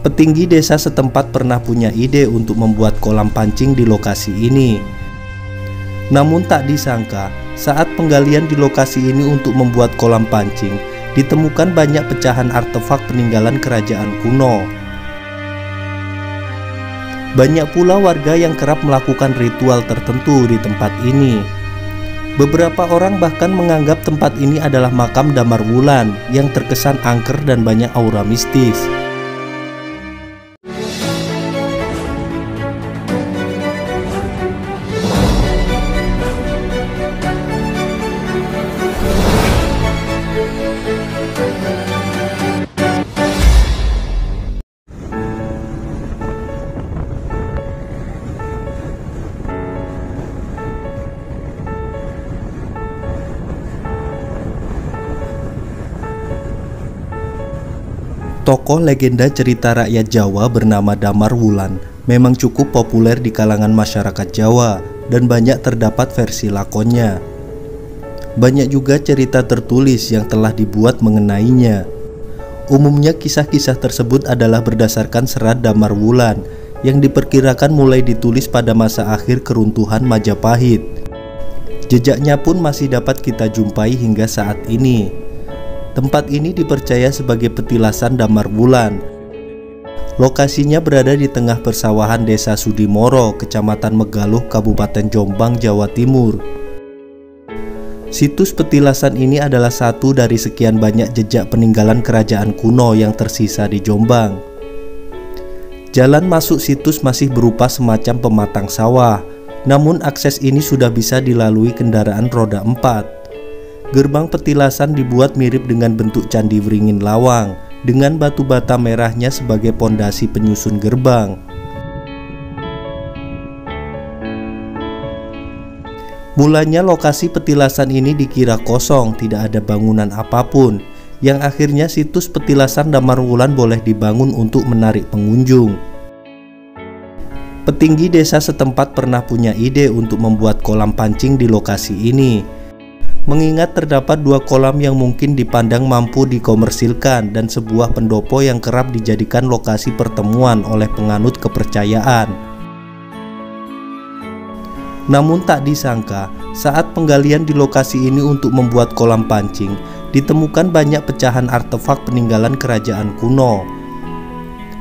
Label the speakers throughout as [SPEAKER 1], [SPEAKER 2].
[SPEAKER 1] Petinggi desa setempat pernah punya ide untuk membuat kolam pancing di lokasi ini. Namun tak disangka, saat penggalian di lokasi ini untuk membuat kolam pancing, ditemukan banyak pecahan artefak peninggalan kerajaan kuno. Banyak pula warga yang kerap melakukan ritual tertentu di tempat ini. Beberapa orang bahkan menganggap tempat ini adalah makam Damarwulan yang terkesan angker dan banyak aura mistis. Tokoh legenda cerita rakyat Jawa bernama Damarwulan memang cukup populer di kalangan masyarakat Jawa dan banyak terdapat versi lakonnya. Banyak juga cerita tertulis yang telah dibuat mengenainya. Umumnya kisah-kisah tersebut adalah berdasarkan serat Damarwulan yang diperkirakan mulai ditulis pada masa akhir keruntuhan Majapahit. Jejaknya pun masih dapat kita jumpai hingga saat ini. Tempat ini dipercaya sebagai petilasan Damarwulan. Lokasinya berada di tengah persawahan Desa Sudimoro, Kecamatan Megaluh, Kabupaten Jombang, Jawa Timur. Situs petilasan ini adalah satu dari sekian banyak jejak peninggalan kerajaan kuno yang tersisa di Jombang. Jalan masuk situs masih berupa semacam pematang sawah, namun akses ini sudah bisa dilalui kendaraan roda 4. Gerbang petilasan dibuat mirip dengan bentuk Candi Wringin Lawang, dengan batu bata merahnya sebagai pondasi penyusun gerbang. Mulanya lokasi petilasan ini dikira kosong, tidak ada bangunan apapun, yang akhirnya situs petilasan Damarwulan boleh dibangun untuk menarik pengunjung. Petinggi desa setempat pernah punya ide untuk membuat kolam pancing di lokasi ini. Mengingat terdapat 2 kolam yang mungkin dipandang mampu dikomersilkan dan sebuah pendopo yang kerap dijadikan lokasi pertemuan oleh penganut kepercayaan. Namun tak disangka, saat penggalian di lokasi ini untuk membuat kolam pancing, ditemukan banyak pecahan artefak peninggalan kerajaan kuno.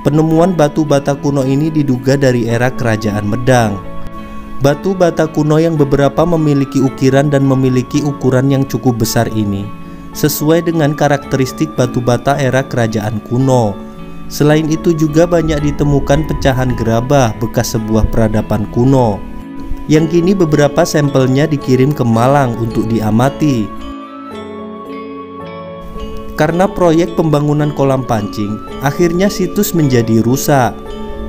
[SPEAKER 1] Penemuan batu bata kuno ini diduga dari era kerajaan Medang. Batu bata kuno yang beberapa memiliki ukiran dan memiliki ukuran yang cukup besar ini sesuai dengan karakteristik batu bata era kerajaan kuno. Selain itu juga banyak ditemukan pecahan gerabah bekas sebuah peradaban kuno, yang kini beberapa sampelnya dikirim ke Malang untuk diamati. Karena proyek pembangunan kolam pancing, akhirnya situs menjadi rusak.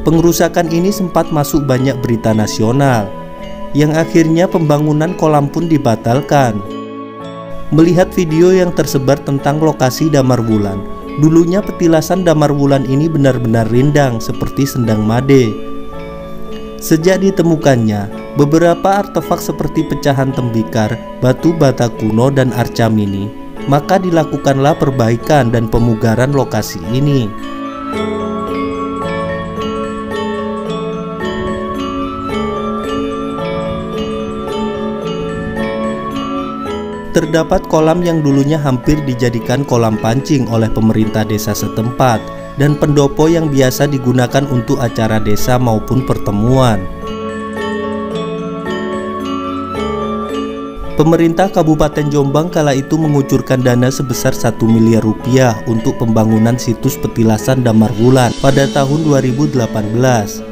[SPEAKER 1] Pengerusakan ini sempat masuk banyak berita nasional, yang akhirnya pembangunan kolam pun dibatalkan. Melihat video yang tersebar tentang lokasi Damarwulan, dulunya petilasan Damarwulan ini benar-benar rindang seperti sendang made. Sejak ditemukannya beberapa artefak seperti pecahan tembikar, batu bata kuno dan arca mini, maka dilakukanlah perbaikan dan pemugaran lokasi ini. Terdapat kolam yang dulunya hampir dijadikan kolam pancing oleh pemerintah desa setempat dan pendopo yang biasa digunakan untuk acara desa maupun pertemuan. Pemerintah Kabupaten Jombang kala itu mengucurkan dana sebesar 1 miliar rupiah untuk pembangunan situs petilasan Damarwulan pada tahun 2018.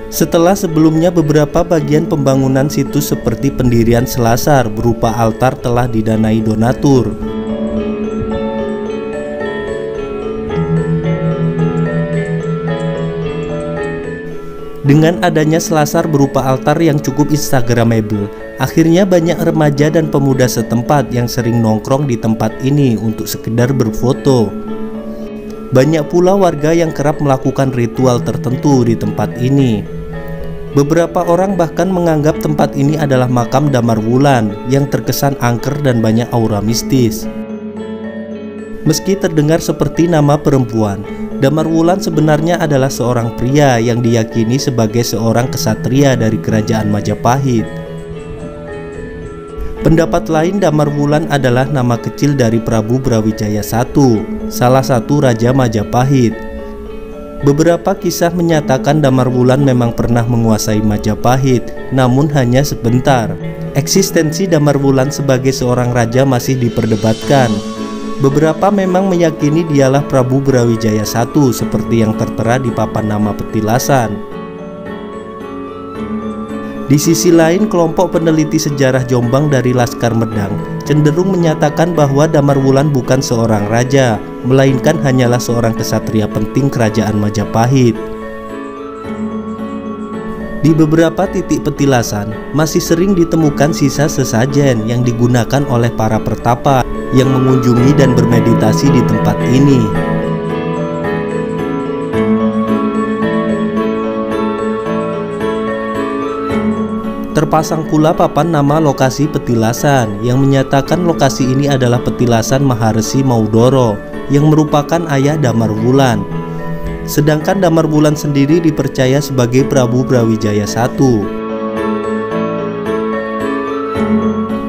[SPEAKER 1] Setelah sebelumnya beberapa bagian pembangunan situs seperti pendirian selasar berupa altar telah didanai donatur. Dengan adanya selasar berupa altar yang cukup instagramable, akhirnya banyak remaja dan pemuda setempat yang sering nongkrong di tempat ini untuk sekedar berfoto. Banyak pula warga yang kerap melakukan ritual tertentu di tempat ini. Beberapa orang bahkan menganggap tempat ini adalah makam Damarwulan yang terkesan angker dan banyak aura mistis. Meski terdengar seperti nama perempuan, Damarwulan sebenarnya adalah seorang pria yang diyakini sebagai seorang kesatria dari kerajaan Majapahit. Pendapat lain, Damarwulan adalah nama kecil dari Prabu Brawijaya I, salah satu raja Majapahit. Beberapa kisah menyatakan Damarwulan memang pernah menguasai Majapahit, namun hanya sebentar. Eksistensi Damarwulan sebagai seorang raja masih diperdebatkan. Beberapa memang meyakini dialah Prabu Brawijaya I seperti yang tertera di papan nama petilasan. Di sisi lain, kelompok peneliti sejarah Jombang dari Laskar Medang cenderung menyatakan bahwa Damarwulan bukan seorang raja, melainkan hanyalah seorang kesatria penting kerajaan Majapahit. Di beberapa titik petilasan, masih sering ditemukan sisa sesajen yang digunakan oleh para pertapa yang mengunjungi dan bermeditasi di tempat ini. Terpasang pula papan nama lokasi petilasan yang menyatakan lokasi ini adalah petilasan Maharesi Maudoro yang merupakan ayah Damarwulan. Sedangkan Damarwulan sendiri dipercaya sebagai Prabu Brawijaya I.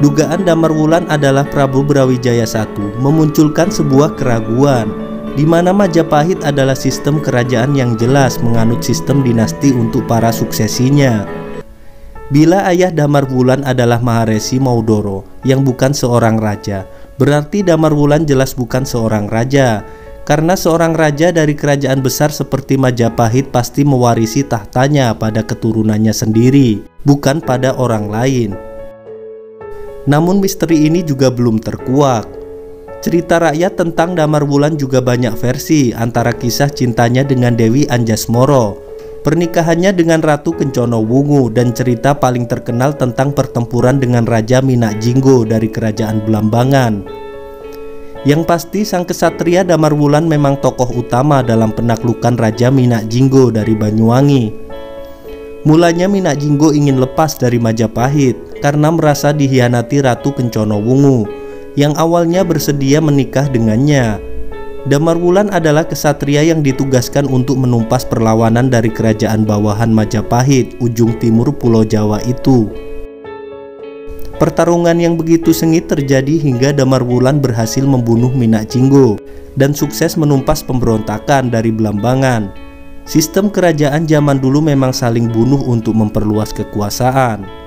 [SPEAKER 1] Dugaan Damarwulan adalah Prabu Brawijaya I memunculkan sebuah keraguan di mana Majapahit adalah sistem kerajaan yang jelas menganut sistem dinasti untuk para suksesinya. Bila ayah Damarwulan adalah Maharesi Maudoro yang bukan seorang raja, berarti Damarwulan jelas bukan seorang raja. Karena seorang raja dari kerajaan besar seperti Majapahit pasti mewarisi tahtanya pada keturunannya sendiri, bukan pada orang lain. Namun misteri ini juga belum terkuak. Cerita rakyat tentang Damarwulan juga banyak versi, antara kisah cintanya dengan Dewi Anjasmara, pernikahannya dengan Ratu Kencono Wungu, dan cerita paling terkenal tentang pertempuran dengan Raja Minak Jinggo dari kerajaan Blambangan. Yang pasti sang kesatria Damarwulan memang tokoh utama dalam penaklukan Raja Minak Jinggo dari Banyuwangi. Mulanya Minak Jinggo ingin lepas dari Majapahit karena merasa dihianati Ratu Kencono Wungu yang awalnya bersedia menikah dengannya. Damarwulan adalah kesatria yang ditugaskan untuk menumpas perlawanan dari kerajaan bawahan Majapahit ujung timur Pulau Jawa itu. Pertarungan yang begitu sengit terjadi hingga Damarwulan berhasil membunuh Minak Jinggo dan sukses menumpas pemberontakan dari Blambangan. Sistem kerajaan zaman dulu memang saling bunuh untuk memperluas kekuasaan.